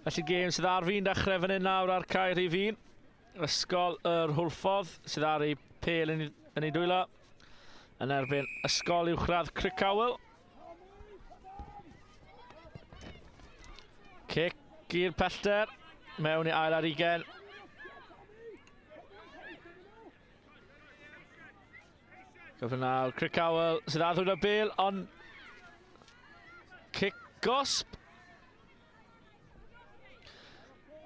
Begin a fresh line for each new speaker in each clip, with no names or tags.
Felly gêm sydd ar fi'n dechrau fan hyn nawr ar cae rhif 1. Ysgol yr Hwlffordd sydd ar ei pel yn ei dwylo. Yn erbyn ysgol uwchradd Crickhowell. Cic i'r pellter. Mewn i ail ar 20. Gyfle nawr Crickhowell sydd ar ddwylo bel ond cic gosb.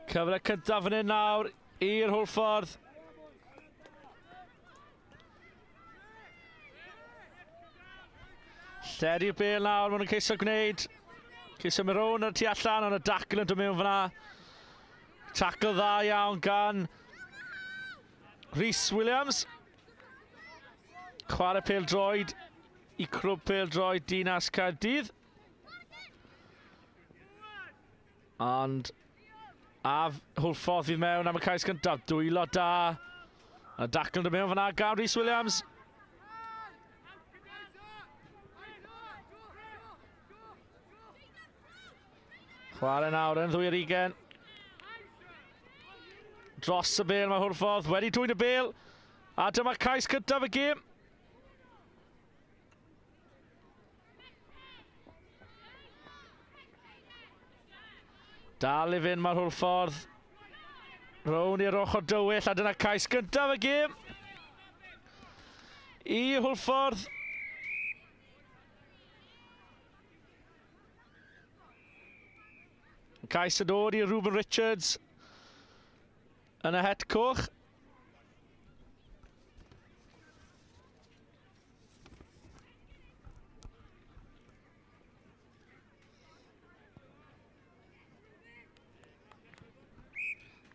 Cyfle cyntaf fan hyn nawr i'r Hwlffordd. Lledi'r bel nawr, maen nhw'n ceisio gwneud. Ceisio mynd rown ar tu allan, ond y dacl yn dod mewn fyna. Tackle dda iawn gan Rhys Williams. Chwarae pêl droed i clwb pêl droed Dinas Caerdydd. Ond a Hwlffordd fydd mewn am y cais cyntaf. Dwylo da. A dacl yn dod mewn fyna gan Rhys Williams. Chwarae nawr yn 2-20. Dros y bel mae Hwlffordd wedi dwyn y bel. A dyma cais cyntaf y gêm. Dal i fynd mae'r Hwlffordd. Rown i'r ochr dywyll a dyna cais gyntaf y gêm. I Hwlffordd. Cais yn dod i Ruben Richards yn y het coch.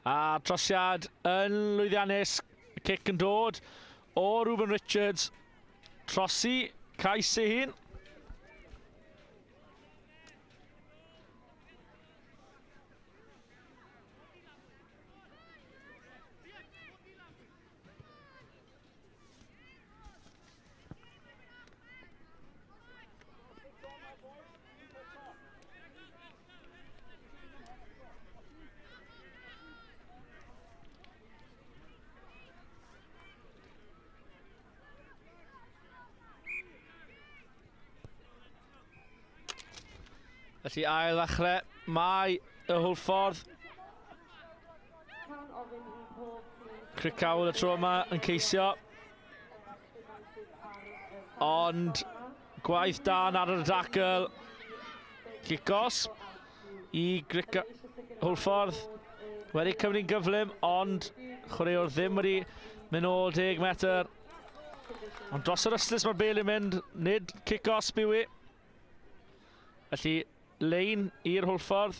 A trosiad yn lwyddiannus. Cic yn dod o Ruben Richards. Trosi, cais ei hun. Felly ail ddechrau, mae y Hwlffordd. Crickhowell y tro yma yn ceisio. Ond gwaith dan ar y dacl. Cicos i Hwlffordd. Wedi cymryd gyflym, ond chwaraewr ddim wedi mynd ôl 10 metr. Ond dros yr ystys mae'r bel yn mynd, nid cicos byw i. Felly lein i'r Hwlffordd.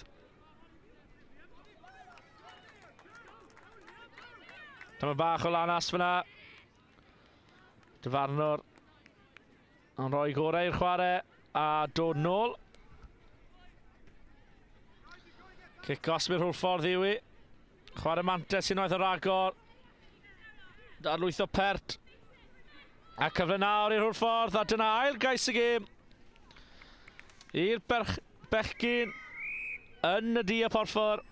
Dyma bach o lanas fyna. Dyfarnwr yn rhoi gorau i'r chwarae a dod nôl. Cic osb i'r Hwlffordd yw i. Chwarae mantes sy'n oedd yr agor. Darlwytho pert. A cyfle nawr i'r Hwlffordd a dyna ail gais y gêm. I'r Bechgyn yn y di y porffor.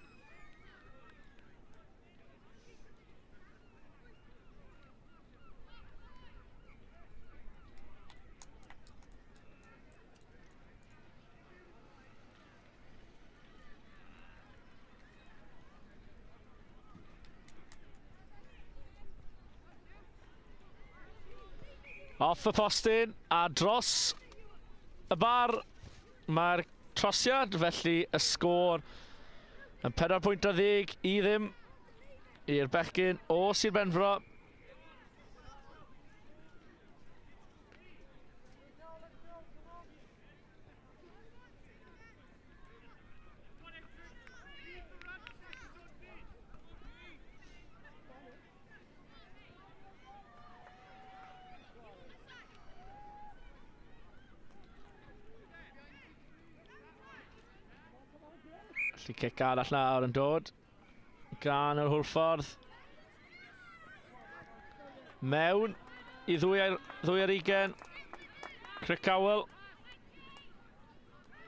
Off y postyn a dros y bar. Mae'r trosiad, felly y sgôr yn 4.10 i ddim i'r Bechgyn o Sir Benfro. Felly cic arall nawr yn dod gan yr Hwlffordd. Mewn i 2-20. Crickhowell.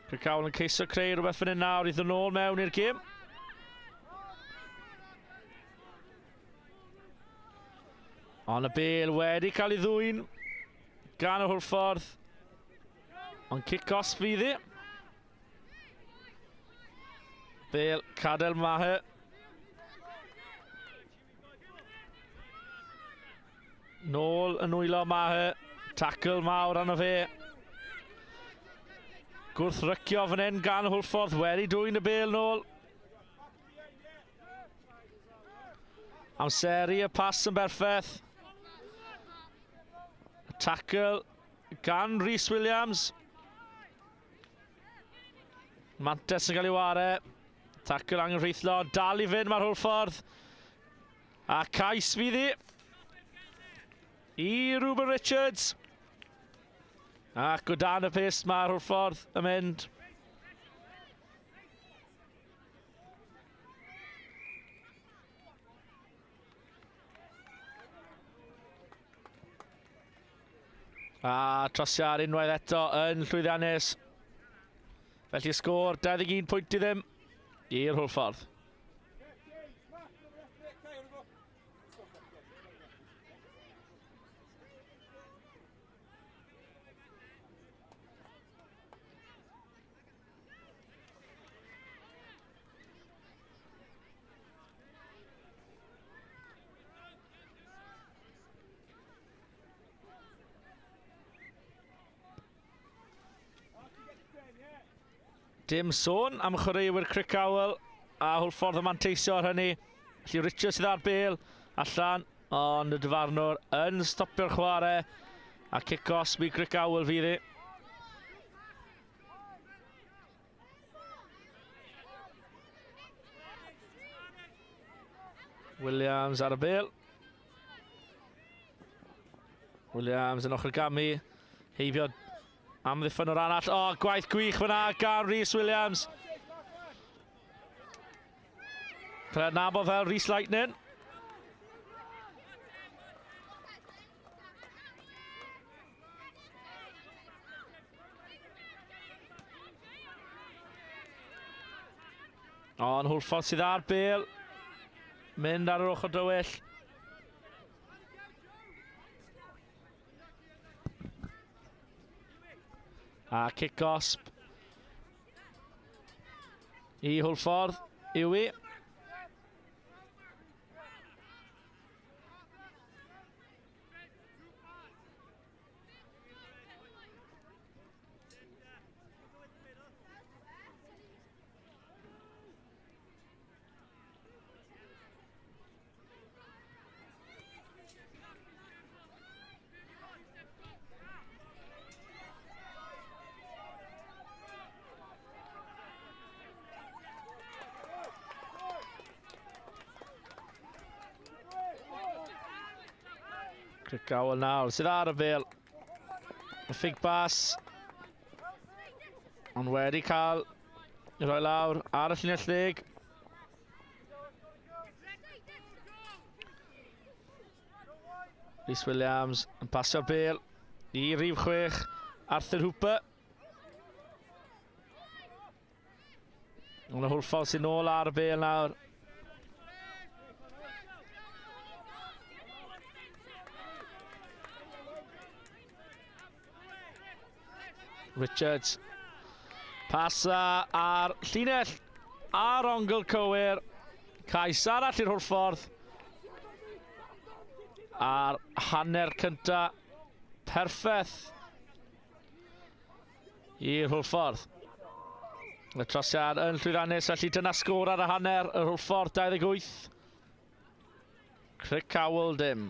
Crickhowell yn ceisio creu rhywbeth fan hyn nawr i ddod nôl mewn i'r gêm. On y bêl wedi cael ei ddwyn gan y Hwlffordd. Ond kick-off fydd i. Bêl cadel Mahe. Nôl yn wylo Mahe. Tackle mawr arno fe. Gwrthrycio fan hyn gan Hwlffordd. Wedi dwyn y bêl nôl. Amseru y pas yn berffaith. Tackle gan Rhys Williams. Mantes yn cael ei ware. Tackle anghyfreithlon. Dal i fynd mae'r Hwlffordd. A cais fydd i. I Reuben Richards. Ac o dan y pist mae'r Hwlffordd yn mynd. A trosiad unwaith eto yn llwyddiannus. Felly sgôr 21 pwynt i ddim i'r Hwlffordd. Dim sôn am chwaraewyr Crickhowell a Hwlffordd yn manteisio ar hynny. Felly Richards sydd ar bêl allan, ond y dyfarnwr yn stopio'r chwarae a kick-off i Crickhowell fydd i. Williams ar y bêl. Williams yn ochr gamu, heibio amddiffyn o'r anall. O, gwaith gwych fyna gan Rhys Williams. Nabo fel Rhys Lightning. Ond Hwlffordd sydd ar bêl. Mynd ar yr ochr dywyll. A kick-off i Hwlffordd yw i. Crickhowell nawr sydd ar y bêl. Y ffig bas. Ond wedi cael i roi lawr ar y llinell ddeg. Rhys Williams yn pasio'r bêl i rhif 6 Arthur Hooper. Ond y Hwlffordd sy'n nôl ar y bêl nawr. Richards. Pasa ar llinell ar ongl cywir. Cais arall i'r Hwlffordd. Ar hanner cynta. Perffaith i'r Hwlffordd. Y trosiad yn llwyddiannus, felly dyna sgôr ar y hanner. Y Hwlffordd 28. Crickhowell dim.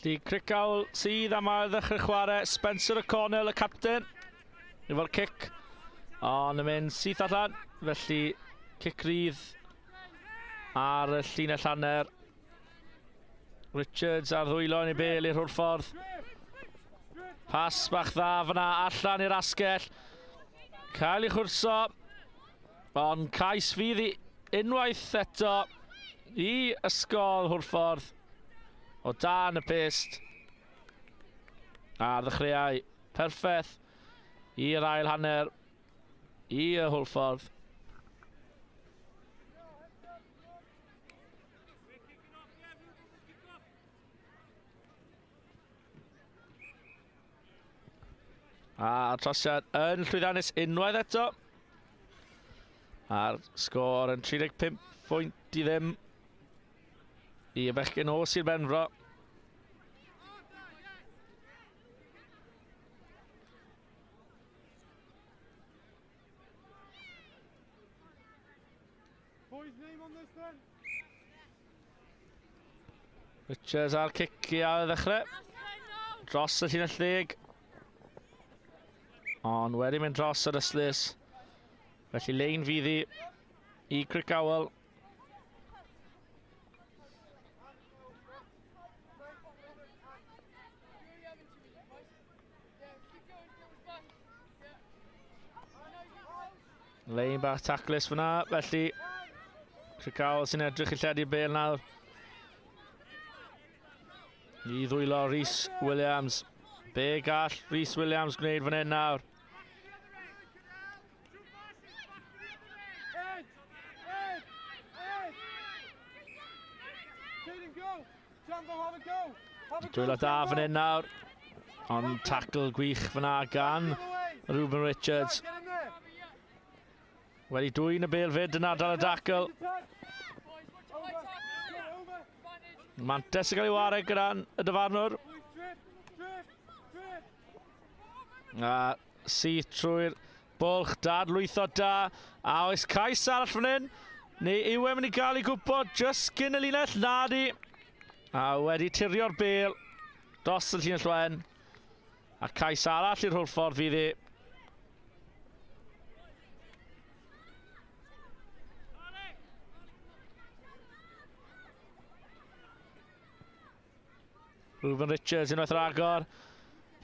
Felly Crickhowell sydd am ail ddechrau chwarae. Spencer O'Connell, y capten, efo'r cic. Ond yn mynd syth allan, felly cic rydd ar y llinell hanner. Richards ar ddwylo yn ei bel i'r hwrffordd. Pas bach dda fyna allan i'r asgell. Cael ei chwrso. Ond cais fydd i unwaith eto i ysgol hwrffordd o dan y pist. A ddechrau perffaith i'r ail hanner i y hwrffordd. A trosiad yn llwyddiannus unwaith eto. A'r sgôr yn 35 pwynt i ddim i y bechgyn o Sir Benfro. Richards ar cici ar y ddechrau. Dros y llinell ddeg. Ond wedi mynd dros yr yslys. Felly lein fydd i Crickhowell. Lein bach taclus fyna, felly Crickhowell sy'n edrych i lledu'r bel nawr. I ddwylo Rhys Williams. Be gall Rhys Williams gwneud fan hyn nawr? Dwylo da fan hyn nawr. Ond tackle gwych fyna gan Ruben Richards. Wedi dwy'n y bel fyd yn ardal y dacl. Mantes yn cael ei wario gyda'n y dyfarnwr. A syth trwy'r bwlch, dad lwytho da. A oes cais arall fan hyn? Neu yw e mynd i gael ei gwybod just cyn y linell? Nadi. A wedi tirio'r bel dros y llinell wen. A cais arall i'r hwrffordd fydd i. Ruben Richards unwaith yr agor.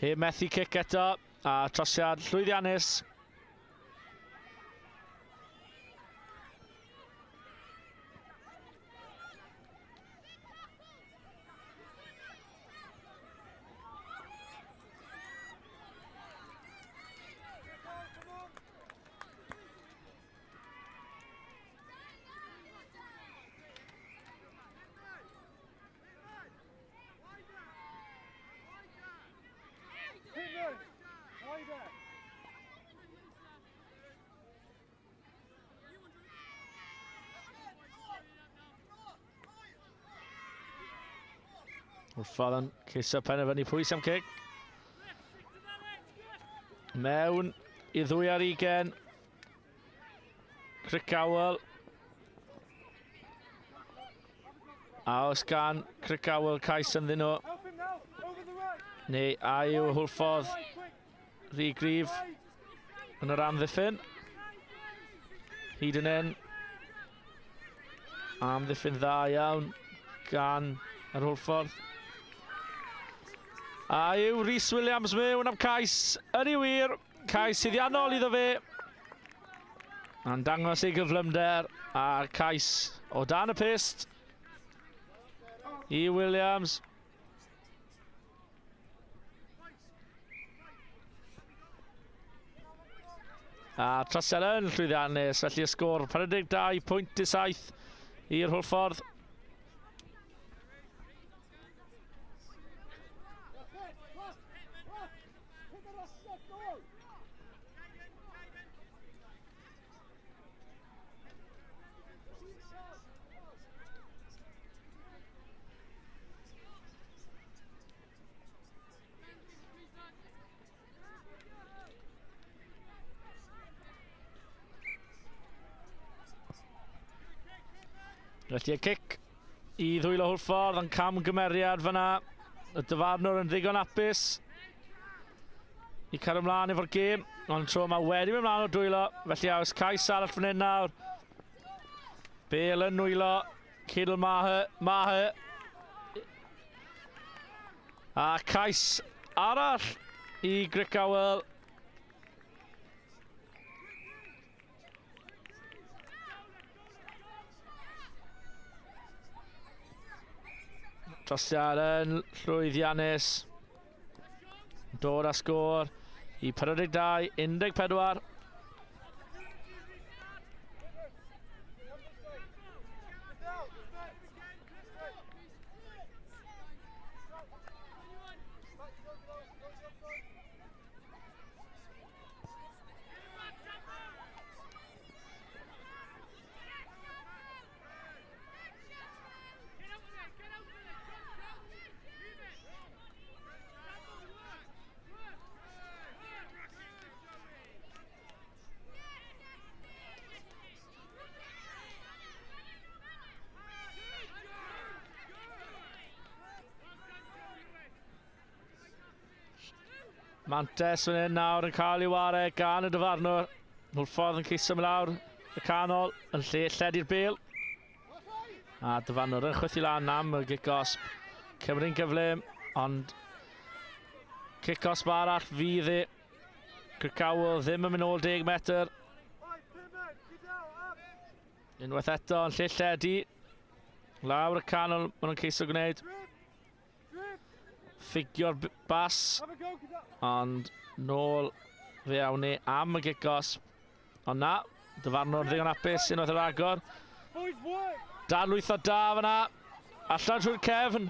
Heb methu cic eto. A trosiad llwyddiannus. Wrffordd yn ciso pen y fyny pwys am cic. Mewn i 2 ar 20. Crickhowell. A os gan Crickhowell cais ynddyn nhw. Neu a yw hwrffordd rhy grif yn yr amddiffyn. Hyd yn un. Amddiffyn dda iawn gan yr hwrffordd. A yw Rhys Williams mewn am cais yn ei wir. Cais iddiannol iddo fe. A'n dangos ei gyflymder a'r cais o dan y pist i Williams. A trosiad yn llwyddiannus, felly y sgôr 42.7 i'r hwrffordd. Felly y cic i ddwylo hwrffordd yn camgymeriad fyna y dyfarnwr yn ddigon apus i cael ymlaen efo'r gêm, ond tro mae wedi mynd ymlaen o dwylo, felly oes cais arall fan hyn nawr. Bale yn nwylo, Cydl Maher. A cais arall i Crickhowell. Trosiad yn llwyddiannus. Dod â sgôr i 42-14. Mantes fan hyn nawr yn cael ei ware gan y dyfarnwr. Hwlffordd yn ciso lawr y canol yn lle lledu'r Bale. A dyfarnwr yn chwythu lan am y gic-osb. Cymru'n gyflym, ond cic-osb arall fydd e. Crickhowell ddim yn mynd ôl 10 metr. Unwaith eto yn lle lledu. Lawr y canol maen nhw'n ciso gwneud. Ffigio'r bas, ond nôl fe awn ni am y gic-osb. Ond na, dyfarnwr ddigon apus unwaith yr agor. Dadlwytho da fyna, allan trwy'r cefn.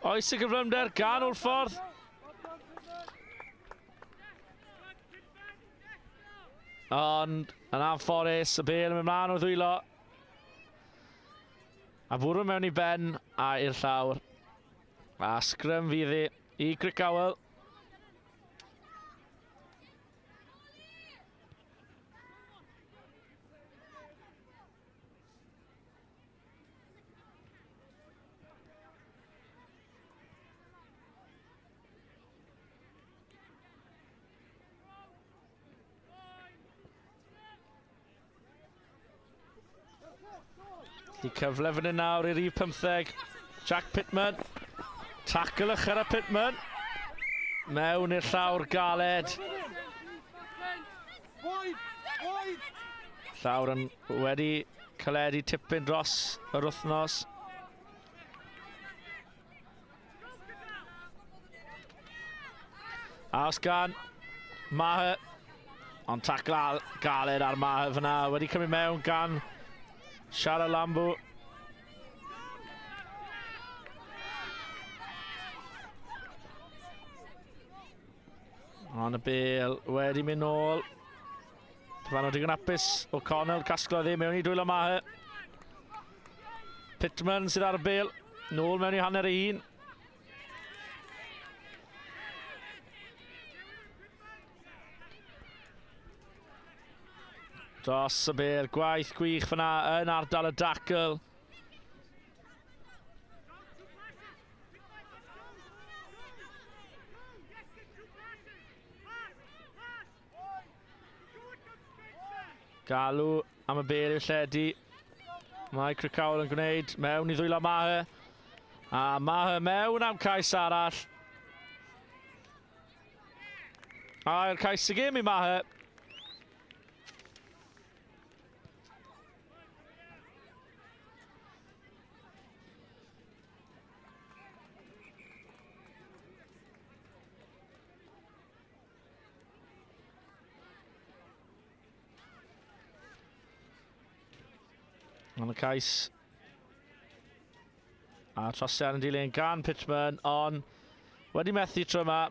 Oes y gyflymder gan Wlffordd. Ond yn anffodus, y Bale yn mynd mlaen o ddwylo. A bwrw mewn i ben a i'r llawr. A sgrym fydd i Crickhowell. Di cyfle fan hyn nawr i rif 15. Jack Pittman. Tackle ychydig ar Pittman. Mewn i'r llawr galed. Llawr yn wedi caledu tipyn dros yr wythnos. A os gan Maher. Ond tackle galed ar Maher fyna. Wedi cymryd mewn gan Siara Lambo. Ond y Bale wedi mynd nôl. Dyfarnwr digon apus o Connell, casglodd ei mewn i dwylo Maher. Pittman sydd ar y Bale, nôl mewn i hanner ei hun. Dros y Bale, gwaith gwych fyna yn ardal y dacl. Galw am y Bale i'w lledu. Mae Crickhowell yn gwneud mewn i ddwylo Maher. A Maher mewn am cais arall. A yw'r cais y gêm i Maher. Ond y cais a trosiad yn dilyn gan Pittman, ond wedi methu tro yma.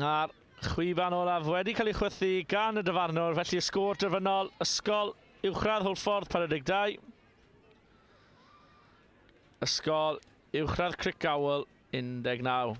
A'r chwiban olaf wedi cael ei chwythu gan y dyfarnwr, felly y sgôr derfynol, ysgol uwchradd Hwlffordd 42. Ysgol uwchradd Crickhowell 19.